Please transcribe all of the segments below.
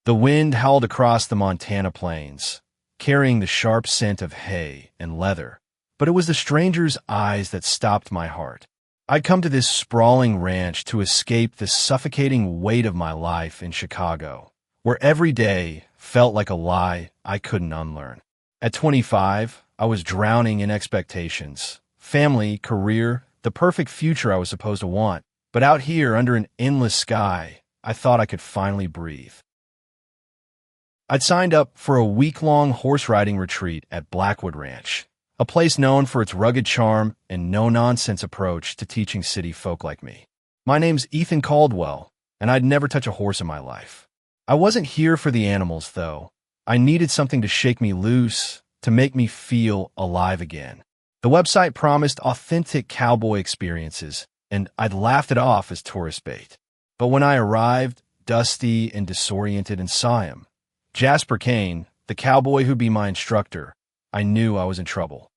The wind howled across the Montana plains, carrying the sharp scent of hay and leather. But it was the stranger's eyes that stopped my heart. I'd come to this sprawling ranch to escape the suffocating weight of my life in Chicago, where every day felt like a lie I couldn't unlearn. At 25, I was drowning in expectations. Family, career, the perfect future I was supposed to want. But out here, under an endless sky, I thought I could finally breathe. I'd signed up for a week-long horse riding retreat at Blackwood Ranch, a place known for its rugged charm and no-nonsense approach to teaching city folk like me. My name's Ethan Caldwell, and I'd never touch a horse in my life. I wasn't here for the animals, though. I needed something to shake me loose, to make me feel alive again. The website promised authentic cowboy experiences, and I'd laughed it off as tourist bait. But when I arrived, dusty and disoriented, and saw him, Jasper Kane, the cowboy who'd be my instructor, I knew I was in trouble.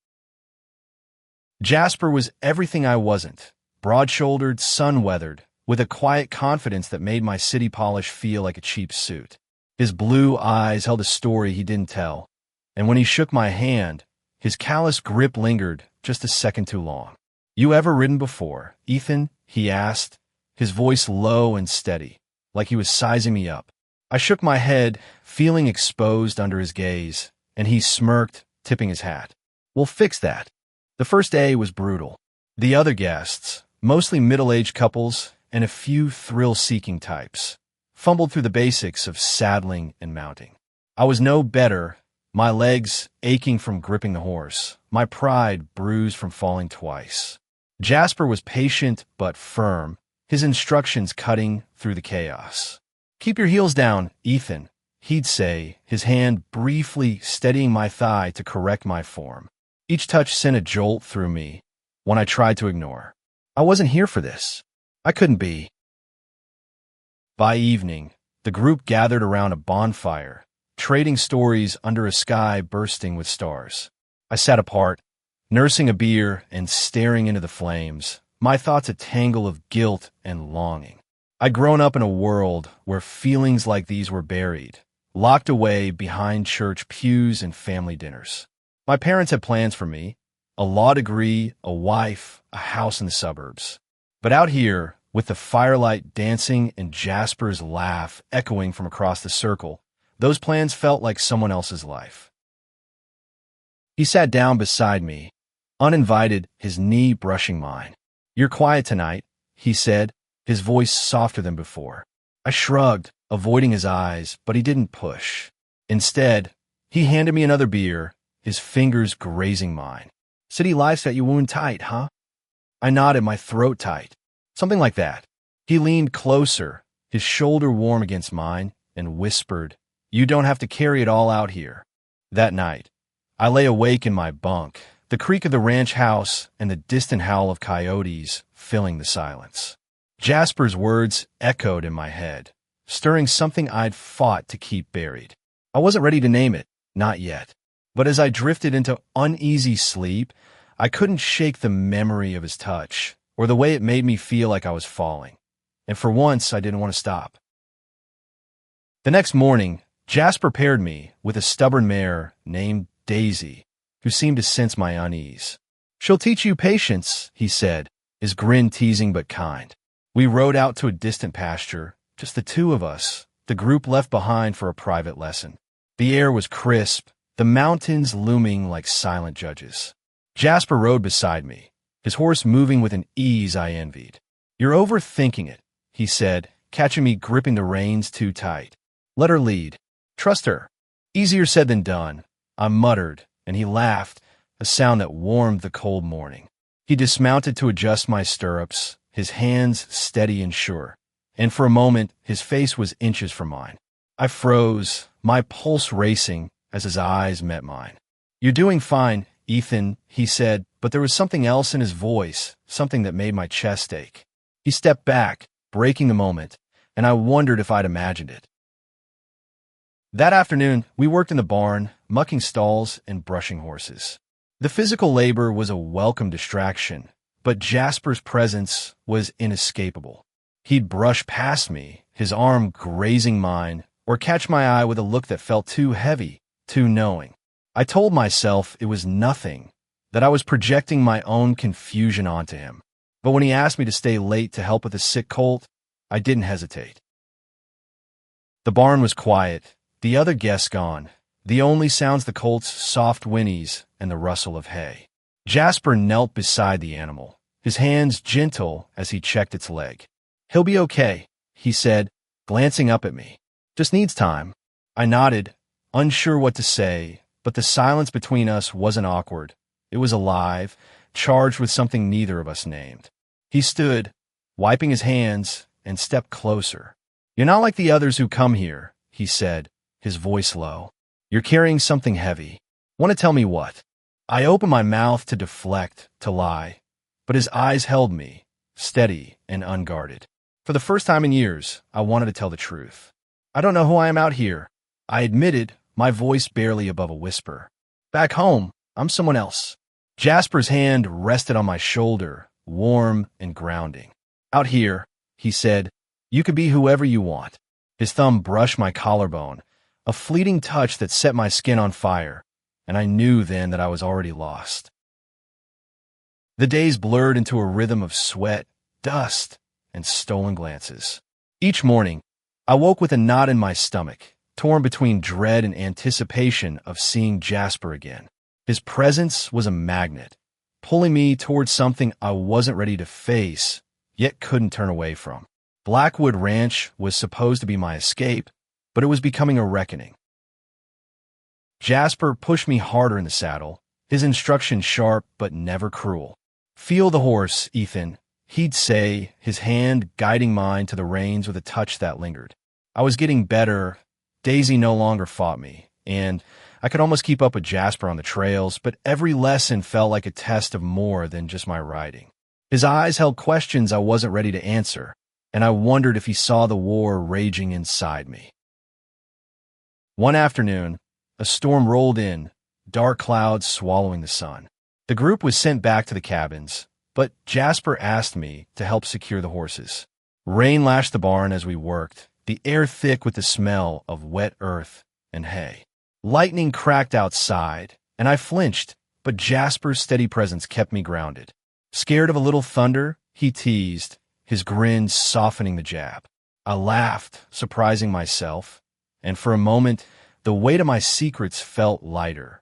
Jasper was everything I wasn't, broad-shouldered, sun-weathered, with a quiet confidence that made my city polish feel like a cheap suit. His blue eyes held a story he didn't tell, and when he shook my hand, his callous grip lingered just a second too long. "You ever ridden before, Ethan?" he asked, his voice low and steady, like he was sizing me up. I shook my head, feeling exposed under his gaze, and he smirked, tipping his hat. "We'll fix that." The first day was brutal. The other guests, mostly middle-aged couples and a few thrill-seeking types, fumbled through the basics of saddling and mounting. I was no better, my legs aching from gripping the horse, my pride bruised from falling twice. Jasper was patient but firm, his instructions cutting through the chaos. "Keep your heels down, Ethan," he'd say, his hand briefly steadying my thigh to correct my form. Each touch sent a jolt through me, one I tried to ignore. I wasn't here for this. I couldn't be. By evening, the group gathered around a bonfire, trading stories under a sky bursting with stars. I sat apart, nursing a beer and staring into the flames, my thoughts a tangle of guilt and longing. I'd grown up in a world where feelings like these were buried, locked away behind church pews and family dinners. My parents had plans for me, a law degree, a wife, a house in the suburbs. But out here, with the firelight dancing and Jasper's laugh echoing from across the circle, those plans felt like someone else's life. He sat down beside me, uninvited, his knee brushing mine. "You're quiet tonight," he said, his voice softer than before. I shrugged, avoiding his eyes, but he didn't push. Instead, he handed me another beer, his fingers grazing mine. "City life's got you wound tight, huh?" I nodded, my throat tight. "Something like that." He leaned closer, his shoulder warm against mine, and whispered, "You don't have to carry it all out here." That night, I lay awake in my bunk, the creak of the ranch house and the distant howl of coyotes filling the silence. Jasper's words echoed in my head, stirring something I'd fought to keep buried. I wasn't ready to name it, not yet. But as I drifted into uneasy sleep, I couldn't shake the memory of his touch, or the way it made me feel like I was falling. And for once, I didn't want to stop. The next morning, Jasper paired me with a stubborn mare named Daisy, who seemed to sense my unease. "She'll teach you patience," he said, his grin teasing but kind. We rode out to a distant pasture, just the two of us, the group left behind for a private lesson. The air was crisp, the mountains looming like silent judges. Jasper rode beside me, his horse moving with an ease I envied. "You're overthinking it," he said, catching me gripping the reins too tight. "Let her lead. Trust her." "Easier said than done," I muttered, and he laughed, a sound that warmed the cold morning. He dismounted to adjust my stirrups, his hands steady and sure, and for a moment his face was inches from mine. I froze, my pulse racing, as his eyes met mine. "You're doing fine, Ethan," he said, but there was something else in his voice, something that made my chest ache. He stepped back, breaking the moment, and I wondered if I'd imagined it. That afternoon, we worked in the barn, mucking stalls and brushing horses. The physical labor was a welcome distraction, but Jasper's presence was inescapable. He'd brush past me, his arm grazing mine, or catch my eye with a look that felt too heavy, too knowing. I told myself it was nothing, that I was projecting my own confusion onto him. But when he asked me to stay late to help with a sick colt, I didn't hesitate. The barn was quiet, the other guests gone. The only sounds the colt's soft whinnies and the rustle of hay. Jasper knelt beside the animal, his hands gentle as he checked its leg. "He'll be okay," he said, glancing up at me. "Just needs time." I nodded, unsure what to say, but the silence between us wasn't awkward. It was alive, charged with something neither of us named. He stood, wiping his hands, and stepped closer. "You're not like the others who come here," he said, his voice low. "You're carrying something heavy. Want to tell me what?" I opened my mouth to deflect, to lie, but his eyes held me, steady and unguarded. For the first time in years, I wanted to tell the truth. "I don't know who I am out here," I admitted, my voice barely above a whisper. "Back home, I'm someone else." Jasper's hand rested on my shoulder, warm and grounding. "Out here," he said, "you could be whoever you want." His thumb brushed my collarbone, a fleeting touch that set my skin on fire, and I knew then that I was already lost. The days blurred into a rhythm of sweat, dust, and stolen glances. Each morning, I woke with a knot in my stomach, torn between dread and anticipation of seeing Jasper again. His presence was a magnet, pulling me towards something I wasn't ready to face, yet couldn't turn away from. Blackwood Ranch was supposed to be my escape, but it was becoming a reckoning. Jasper pushed me harder in the saddle, his instruction sharp but never cruel. "Feel the horse, Ethan," he'd say, his hand guiding mine to the reins with a touch that lingered. I was getting better. Daisy no longer fought me, and I could almost keep up with Jasper on the trails, but every lesson felt like a test of more than just my riding. His eyes held questions I wasn't ready to answer, and I wondered if he saw the war raging inside me. One afternoon, a storm rolled in, dark clouds swallowing the sun. The group was sent back to the cabins, but Jasper asked me to help secure the horses. Rain lashed the barn as we worked, the air thick with the smell of wet earth and hay. Lightning cracked outside, and I flinched, but Jasper's steady presence kept me grounded. "Scared of a little thunder?" he teased, his grin softening the jab. I laughed, surprising myself, and for a moment, the weight of my secrets felt lighter.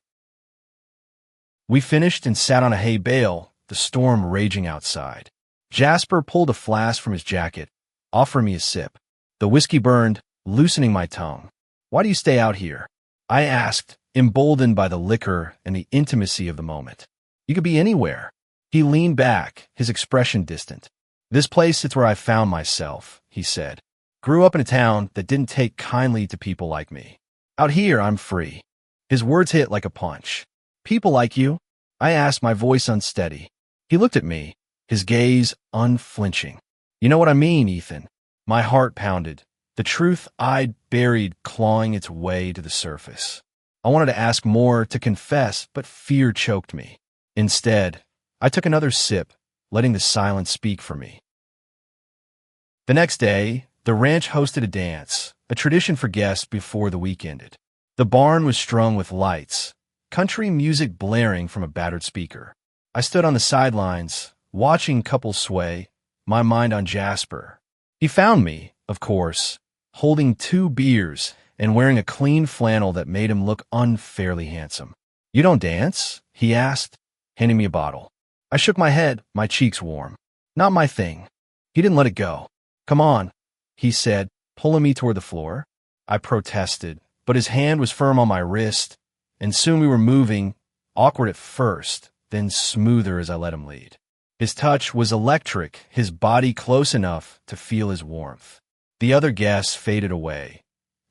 We finished and sat on a hay bale, the storm raging outside. Jasper pulled a flask from his jacket, offering me a sip. The whiskey burned, loosening my tongue. "Why do you stay out here?" I asked, emboldened by the liquor and the intimacy of the moment. "You could be anywhere." He leaned back, his expression distant. "This place is where I found myself," he said. "Grew up in a town that didn't take kindly to people like me. Out here, I'm free." His words hit like a punch. "People like you?" I asked, my voice unsteady. He looked at me, his gaze unflinching. "You know what I mean, Ethan." My heart pounded, the truth I'd buried clawing its way to the surface. I wanted to ask more, to confess, but fear choked me. Instead, I took another sip, letting the silence speak for me. The next day, the ranch hosted a dance, a tradition for guests before the week ended. The barn was strung with lights, country music blaring from a battered speaker. I stood on the sidelines, watching couples sway, my mind on Jasper. He found me, of course, holding 2 beers and wearing a clean flannel that made him look unfairly handsome. "You don't dance?" he asked, handing me a bottle. I shook my head, my cheeks warm. "Not my thing." He didn't let it go. "Come on," he said, pulling me toward the floor. I protested, but his hand was firm on my wrist, and soon we were moving, awkward at first, then smoother as I let him lead. His touch was electric, his body close enough to feel his warmth. The other guests faded away,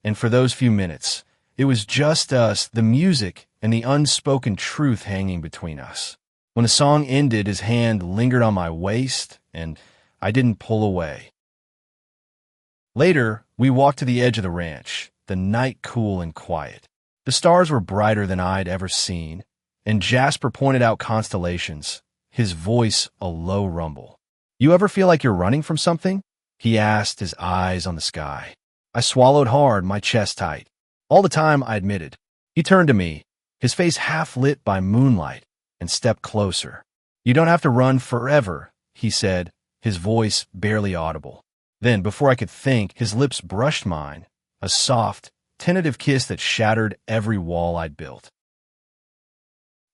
and for those few minutes, it was just us, the music, and the unspoken truth hanging between us. When the song ended, his hand lingered on my waist, and I didn't pull away. Later, we walked to the edge of the ranch, the night cool and quiet. The stars were brighter than I'd ever seen, and Jasper pointed out constellations, his voice a low rumble. "You ever feel like you're running from something?" he asked, his eyes on the sky. I swallowed hard, my chest tight. All the time, I admitted. He turned to me, his face half lit by moonlight, and stepped closer. You don't have to run forever, he said, his voice barely audible. Then, before I could think, his lips brushed mine, a soft, tentative kiss that shattered every wall I'd built.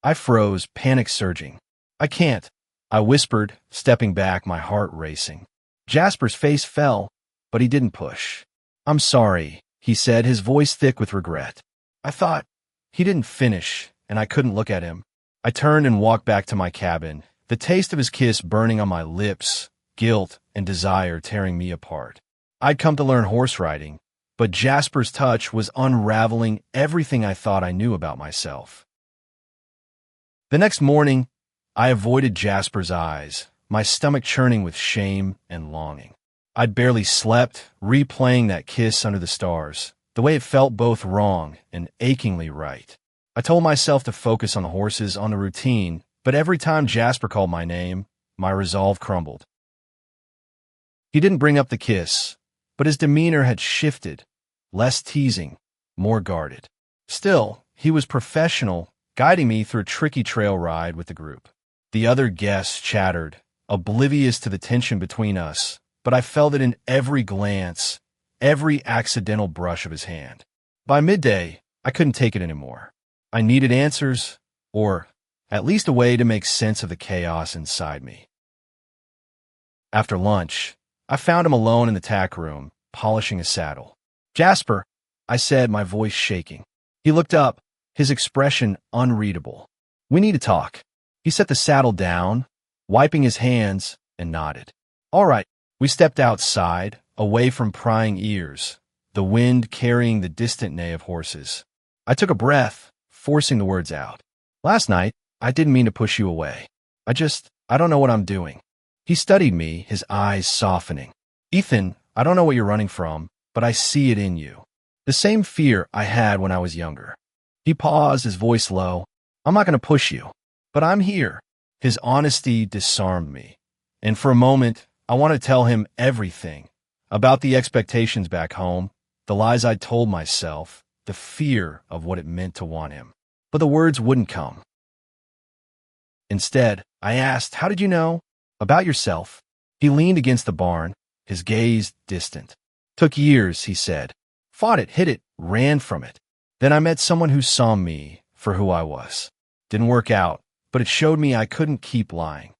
I froze, panic surging. I can't, I whispered, stepping back, my heart racing. Jasper's face fell, but he didn't push. I'm sorry, he said, his voice thick with regret. I thought he didn't finish, and I couldn't look at him. I turned and walked back to my cabin, the taste of his kiss burning on my lips, guilt and desire tearing me apart. I'd come to learn horse riding, but Jasper's touch was unraveling everything I thought I knew about myself. The next morning, I avoided Jasper's eyes, my stomach churning with shame and longing. I'd barely slept, replaying that kiss under the stars, the way it felt both wrong and achingly right. I told myself to focus on the horses, on the routine, but every time Jasper called my name, my resolve crumbled. He didn't bring up the kiss, but his demeanor had shifted, less teasing, more guarded. Still, he was professional, guiding me through a tricky trail ride with the group. The other guests chattered, oblivious to the tension between us, but I felt it in every glance, every accidental brush of his hand. By midday, I couldn't take it anymore. I needed answers, or at least a way to make sense of the chaos inside me. After lunch, I found him alone in the tack room, polishing a saddle. Jasper, I said, my voice shaking. He looked up, his expression unreadable. We need to talk. He set the saddle down, wiping his hands, and nodded. All right. We stepped outside, away from prying ears, the wind carrying the distant neigh of horses. I took a breath, forcing the words out. Last night, I didn't mean to push you away. I don't know what I'm doing. He studied me, his eyes softening. Ethan, I don't know what you're running from, but I see it in you. The same fear I had when I was younger. He paused, his voice low. I'm not going to push you, but I'm here. His honesty disarmed me. And for a moment, I want to tell him everything about the expectations back home, the lies I'd told myself, the fear of what it meant to want him. But the words wouldn't come. Instead, I asked, how did you know? About yourself. He leaned against the barn, his gaze distant. Took years, he said. Fought it, hit it, ran from it. Then I met someone who saw me for who I was. Didn't work out, but it showed me I couldn't keep lying.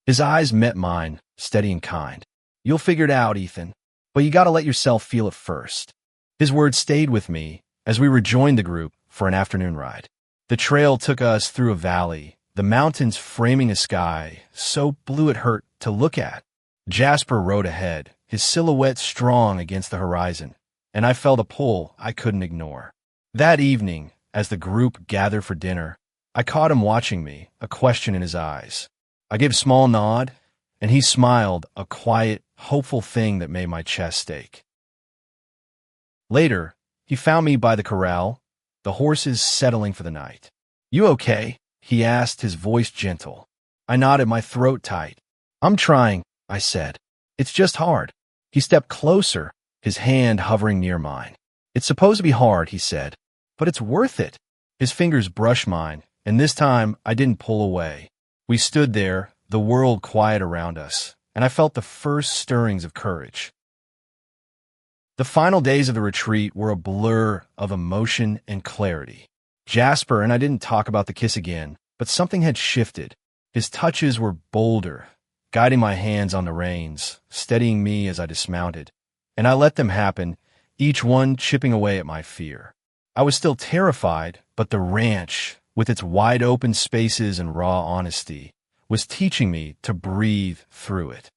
His eyes met mine, steady and kind. You'll figure it out, Ethan, but you gotta let yourself feel it first. His words stayed with me as we rejoined the group for an afternoon ride. The trail took us through a valley, the mountains framing a sky so blue it hurt to look at. Jasper rode ahead, his silhouette strong against the horizon, and I felt a pull I couldn't ignore. That evening, as the group gathered for dinner, I caught him watching me, a question in his eyes. I gave a small nod, and he smiled, a quiet, hopeful thing that made my chest ache. Later, he found me by the corral, the horses settling for the night. You okay? He asked, his voice gentle. I nodded, my throat tight. I'm trying, I said. It's just hard. He stepped closer, his hand hovering near mine. It's supposed to be hard, he said, but it's worth it. His fingers brushed mine, and this time I didn't pull away. We stood there, the world quiet around us, and I felt the first stirrings of courage. The final days of the retreat were a blur of emotion and clarity. Jasper and I didn't talk about the kiss again, but something had shifted. His touches were bolder, guiding my hands on the reins, steadying me as I dismounted, and I let them happen, each one chipping away at my fear. I was still terrified, but the ranch, with its wide-open spaces and raw honesty, was teaching me to breathe through it.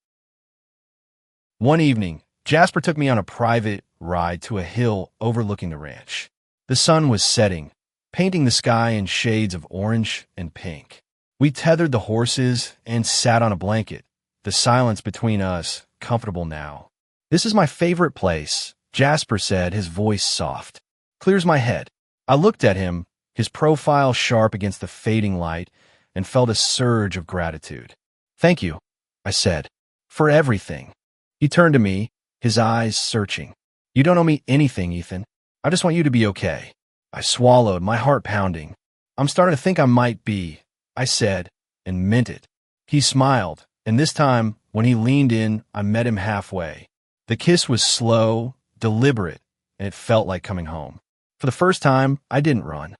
One evening, Jasper took me on a private ride to a hill overlooking the ranch. The sun was setting, painting the sky in shades of orange and pink. We tethered the horses and sat on a blanket, the silence between us comfortable now. This is my favorite place, Jasper said, his voice soft. Clears my head. I looked at him, his profile sharp against the fading light, and felt a surge of gratitude. Thank you, I said, for everything. He turned to me, his eyes searching. You don't owe me anything, Ethan. I just want you to be okay. I swallowed, my heart pounding. I'm starting to think I might be, I said, and meant it. He smiled, and this time, when he leaned in, I met him halfway. The kiss was slow, deliberate, and it felt like coming home. For the first time, I didn't run.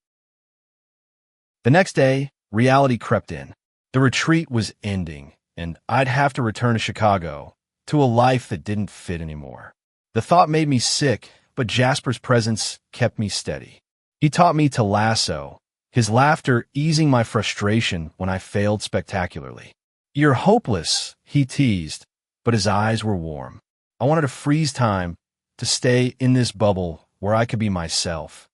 The next day, reality crept in. The retreat was ending, and I'd have to return to Chicago, to a life that didn't fit anymore. The thought made me sick, but Jasper's presence kept me steady. He taught me to lasso, his laughter easing my frustration when I failed spectacularly. You're hopeless, he teased, but his eyes were warm. I wanted to freeze time, to stay in this bubble where I could be myself.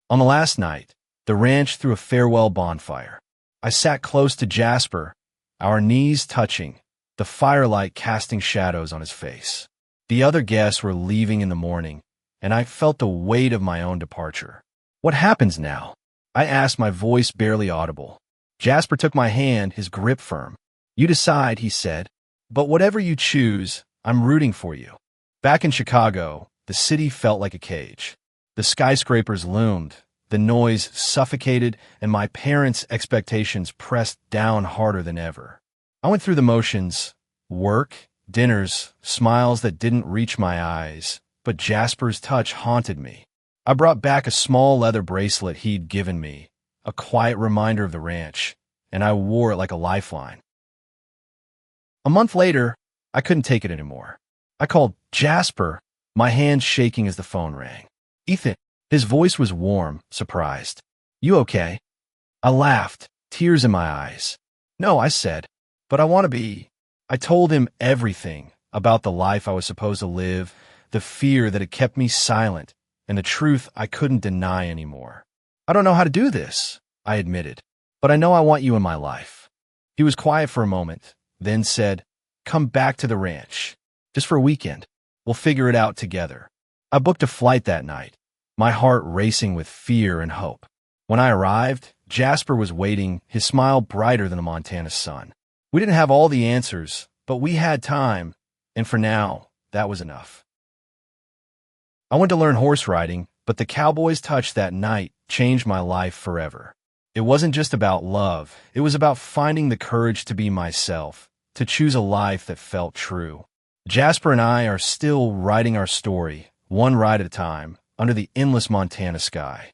On the last night, the ranch threw a farewell bonfire. I sat close to Jasper, our knees touching, the firelight casting shadows on his face. The other guests were leaving in the morning, and I felt the weight of my own departure. What happens now? I asked, my voice barely audible. Jasper took my hand, his grip firm. You decide, he said. But whatever you choose, I'm rooting for you. Back in Chicago, the city felt like a cage. The skyscrapers loomed, the noise suffocated, and my parents' expectations pressed down harder than ever. I went through the motions: work, dinners, smiles that didn't reach my eyes, but Jasper's touch haunted me. I brought back a small leather bracelet he'd given me, a quiet reminder of the ranch, and I wore it like a lifeline. A month later, I couldn't take it anymore. I called Jasper, my hands shaking as the phone rang. Ethan. His voice was warm, surprised. You okay? I laughed, tears in my eyes. No, I said, but I want to be. I told him everything about the life I was supposed to live, the fear that had kept me silent, and the truth I couldn't deny anymore. I don't know how to do this, I admitted, but I know I want you in my life. He was quiet for a moment, then said, come back to the ranch, just for a weekend. We'll figure it out together. I booked a flight that night, my heart racing with fear and hope. When I arrived, Jasper was waiting, his smile brighter than the Montana sun. We didn't have all the answers, but we had time, and for now, that was enough. I went to learn horse riding, but the Cowboy'S touch that night changed my life forever. It wasn't just about love, it was about finding the courage to be myself, to choose a life that felt true. Jasper and I are still writing our story, one ride at a time, under the endless Montana sky.